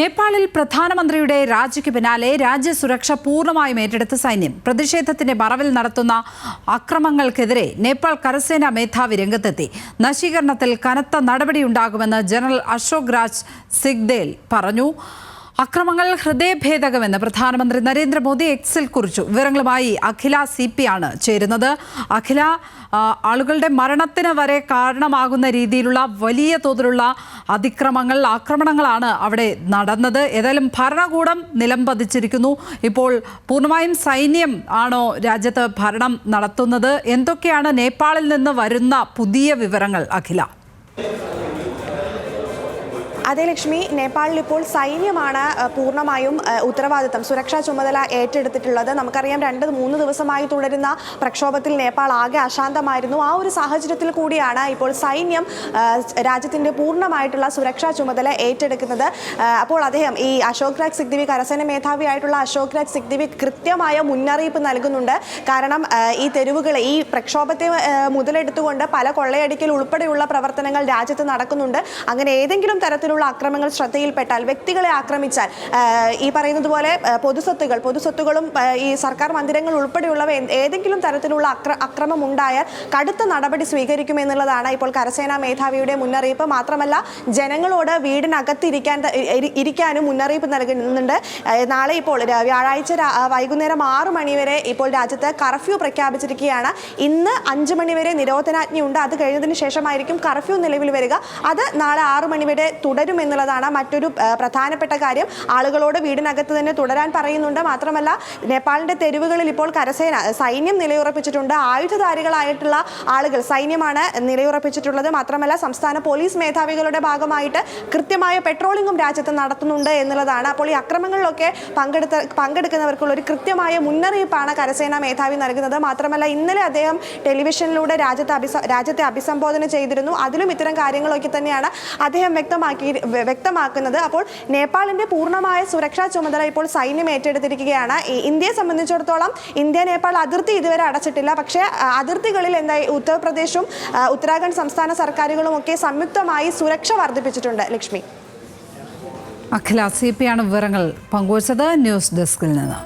നേപ്പാളിൽ പ്രധാനമന്ത്രിയുടെ രാജിക്ക് പിന്നാലെ രാജ്യസുരക്ഷ പൂർണ്ണമായും ഏറ്റെടുത്ത സൈന്യം പ്രതിഷേധത്തിന്റെ മറവിൽ നടത്തുന്ന അക്രമങ്ങൾക്കെതിരെ നേപ്പാൾ കരസേനാ മേധാവി രംഗത്തെത്തി. നശീകരണത്തിൽ കനത്ത നടപടിയുണ്ടാകുമെന്ന് ജനറൽ അശോക് രാജ് സിഗ്ദേൽ പറഞ്ഞു. അക്രമങ്ങൾ ഹൃദയഭേദകമെന്ന് പ്രധാനമന്ത്രി നരേന്ദ്രമോദി എക്സിൽ കുറിച്ചു. വിവരങ്ങളുമായി അഖില CP ആണ് ചേരുന്നത്. അഖില, ആളുകളുടെ മരണത്തിന് വരെ കാരണമാകുന്ന രീതിയിലുള്ള വലിയ തോതിലുള്ള ആക്രമണങ്ങളാണ് അവിടെ നടന്നത്. ഏതായാലും ഭരണകൂടം നിലംപതിച്ചിരിക്കുന്നു. ഇപ്പോൾ പൂർണ്ണമായും സൈന്യം ആണോ രാജ്യത്ത് ഭരണം നടത്തുന്നത്? എന്തൊക്കെയാണ് നേപ്പാളിൽ നിന്ന് വരുന്ന പുതിയ വിവരങ്ങൾ അഖില? അതെ ലക്ഷ്മി, നേപ്പാളിൽ ഇപ്പോൾ സൈന്യമാണ് പൂർണ്ണമായും ഉത്തരവാദിത്തം, സുരക്ഷാ ചുമതല ഏറ്റെടുത്തിട്ടുള്ളത്. നമുക്കറിയാം 2-3 ദിവസമായി തുടരുന്ന പ്രക്ഷോഭത്തിൽ നേപ്പാൾ ആകെ അശാന്തമായിരുന്നു. ആ ഒരു സാഹചര്യത്തിൽ കൂടിയാണ് ഇപ്പോൾ സൈന്യം രാജ്യത്തിൻ്റെ പൂർണ്ണമായിട്ടുള്ള സുരക്ഷാ ചുമതല ഏറ്റെടുക്കുന്നത്. അപ്പോൾ അദ്ദേഹം ഈ അശോക് രാജ് സിഗ്ദേവി, കരസേന മേധാവിയായിട്ടുള്ള അശോക് രാജ് സിഗ്ദേവി കൃത്യമായ മുന്നറിയിപ്പ് നൽകുന്നുണ്ട്. കാരണം ഈ തെരുവുകളെ, ഈ പ്രക്ഷോഭത്തെ മുതലെടുത്തുകൊണ്ട് പല കൊള്ളയടിക്കൽ ഉൾപ്പെടെയുള്ള പ്രവർത്തനങ്ങൾ രാജ്യത്ത് നടക്കുന്നുണ്ട്. അങ്ങനെ ഏതെങ്കിലും തരത്തിലുള്ള അക്രമങ്ങൾ ശ്രദ്ധയിൽപ്പെട്ടാൽ, വ്യക്തികളെ ആക്രമിച്ചാൽ, ഈ പറയുന്നത് പോലെ പൊതുസ്വത്തുകളും ഈ സർക്കാർ മന്ദിരങ്ങൾ ഉൾപ്പെടെയുള്ളവ ഏതെങ്കിലും തരത്തിലുള്ള അക്രമം ഉണ്ടായാൽ കടുത്ത നടപടി സ്വീകരിക്കുമെന്നുള്ളതാണ് ഇപ്പോൾ കരസേനാ മേധാവിയുടെ മുന്നറിയിപ്പ്. മാത്രമല്ല, ജനങ്ങളോട് വീടിനകത്ത് ഇരിക്കാനും മുന്നറിയിപ്പ് നൽകുന്നുണ്ട്. നാളെ ഇപ്പോൾ വ്യാഴാഴ്ച വൈകുന്നേരം 6 മണി വരെ ഇപ്പോൾ രാജ്യത്ത് കർഫ്യൂ പ്രഖ്യാപിച്ചിരിക്കുകയാണ്. ഇന്ന് 5 മണി വരെ നിരോധനാജ്ഞയുണ്ട്. അത് കഴിഞ്ഞതിന് ശേഷമായിരിക്കും കർഫ്യൂ നിലവിൽ വരിക. അത് നാളെ 6 മണി വരെ തുടരുമെന്നുള്ളതാണ് മറ്റൊരു പ്രധാനപ്പെട്ട കാര്യം. ആളുകളോട് വീടിനകത്ത് തന്നെ തുടരാൻ പറയുന്നുണ്ട്. മാത്രമല്ല, നേപ്പാളിന്റെ തെരുവുകളിൽ ഇപ്പോൾ സൈന്യം നിലയുറപ്പിച്ചിട്ടുണ്ട്. ആയുധധാരികളായിട്ടുള്ള ആളുകൾ, സൈന്യമാണ് നിലയുറപ്പിച്ചിട്ടുള്ളത്. മാത്രമല്ല, സംസ്ഥാന പോലീസ് മേധാവികളുടെ ഭാഗമായിട്ട് കൃത്യമായ പെട്രോളിംഗും രാജ്യത്ത് നടത്തുന്നുണ്ട് എന്നുള്ളതാണ്. അപ്പോൾ ഈ അക്രമങ്ങളിലൊക്കെ പങ്കെടുക്കുന്നവർക്കുള്ള ഒരു കൃത്യമായ മുന്നറിയിപ്പാണ് കരസേനാ മേധാവി നൽകുന്നത്. മാത്രമല്ല, ഇന്നലെ അദ്ദേഹം ടെലിവിഷനിലൂടെ രാജ്യത്തെ അഭിസംബോധന ചെയ്തിരുന്നു. അതിലും ഇത്തരം കാര്യങ്ങളൊക്കെ തന്നെയാണ് അദ്ദേഹം വ്യക്തമാക്കുന്നത്. അപ്പോൾ നേപ്പാളിന്റെ പൂർണ്ണമായ സുരക്ഷാ ചുമതല ഇപ്പോൾ സൈന്യം ഏറ്റെടുത്തിരിക്കുകയാണ്. ഇന്ത്യയെ സംബന്ധിച്ചിടത്തോളം ഇന്ത്യ നേപ്പാൾ അതിർത്തി ഇതുവരെ അടച്ചിട്ടില്ല. പക്ഷേ അതിർത്തികളിൽ ഉത്തർപ്രദേശും ഉത്തരാഖണ്ഡ് സംസ്ഥാന സർക്കാരുകളും ഒക്കെ സംയുക്തമായി സുരക്ഷ വർദ്ധിപ്പിച്ചിട്ടുണ്ട്. ലക്ഷ്മി, അഖില CP ആണ് വിവരങ്ങൾ പങ്കുവച്ചത് ന്യൂസ് ഡെസ്കിൽ നിന്ന്.